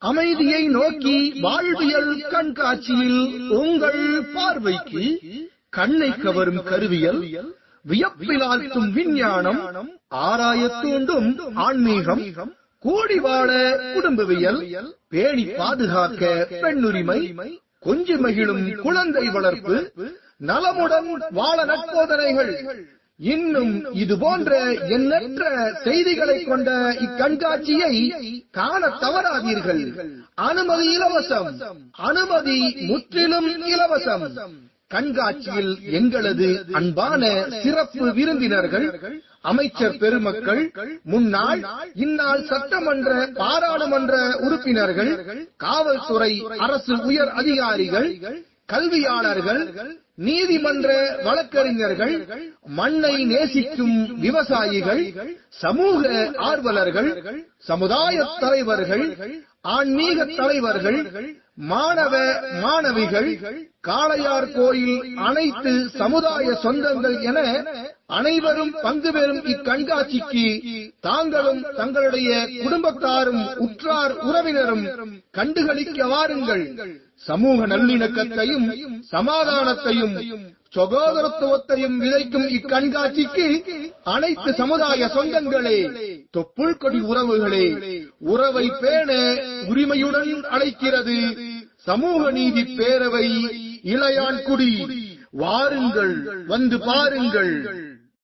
அமைதியை நோக்கி வாழ்வியல் கண்காட்சியில் உங்கள் பார்வைக்கு கண்ணை கவரும் கருவியல், வியப்பிலாழ்த்தும் விஞ்ஞானம், ஆராயத் தூண்டும் ஆன்மீகம், கூடி வாழ குடும்பவியல், பேணி பாதுகாக்க பெண்ணுரிமை, கொஞ்சி மகிழும் குழந்தை வளர்ப்பு, நலமுடன் வாழ நற்போதனைகள், இன்னும் இது போன்ற எண்ணற்ற செய்திகளை கொண்ட இக்கண்காட்சியை காண தவறாதீர்கள். அனுமதி இலவசம். அனுமதி முற்றிலும் இலவசம். கண்காட்சியில் எங்களது அன்பான சிறப்பு விருந்தினர்கள், அமைச்சர் பெருமக்கள், முன்னாள் இந்நாள் சட்டமன்ற பாராளுமன்ற உறுப்பினர்கள், காவல்துறை அரசு உயர் அதிகாரிகள், கல்வியாளர்கள், நீதிமன்ற வழக்கறிஞர்கள், மண்ணை நேசிக்கும் விவசாயிகள், சமூக ஆர்வலர்கள், சமுதாய தலைவர்கள், ஆன்மீக தலைவர்கள், மாணவ மாணவிகள், காளையார் கோயில் அனைத்து சமுதாய சொந்தங்கள் என அனைவரும் பங்கு பெறும் இக்கண்காட்சிக்கு தாங்களும் தங்களுடைய குடும்பத்தாரும் உற்றார் உறவினரும் கண்டுகளிக்க வாருங்கள். சமூக நல்லிணக்கத்தையும் சமாதானத்தையும் சகோதரத்துவத்தையும் விதைக்கும் இக்கண்காட்சிக்கு அனைத்து சமுதாய சொந்தங்களே, தொப்புள் கொடி உறவுகளே, உறவை பேண உரிமையுடன் அழைக்கிறது சமூக நீதி பேரவை இளையான்குடி. வாருங்கள், வந்து பாருங்கள்.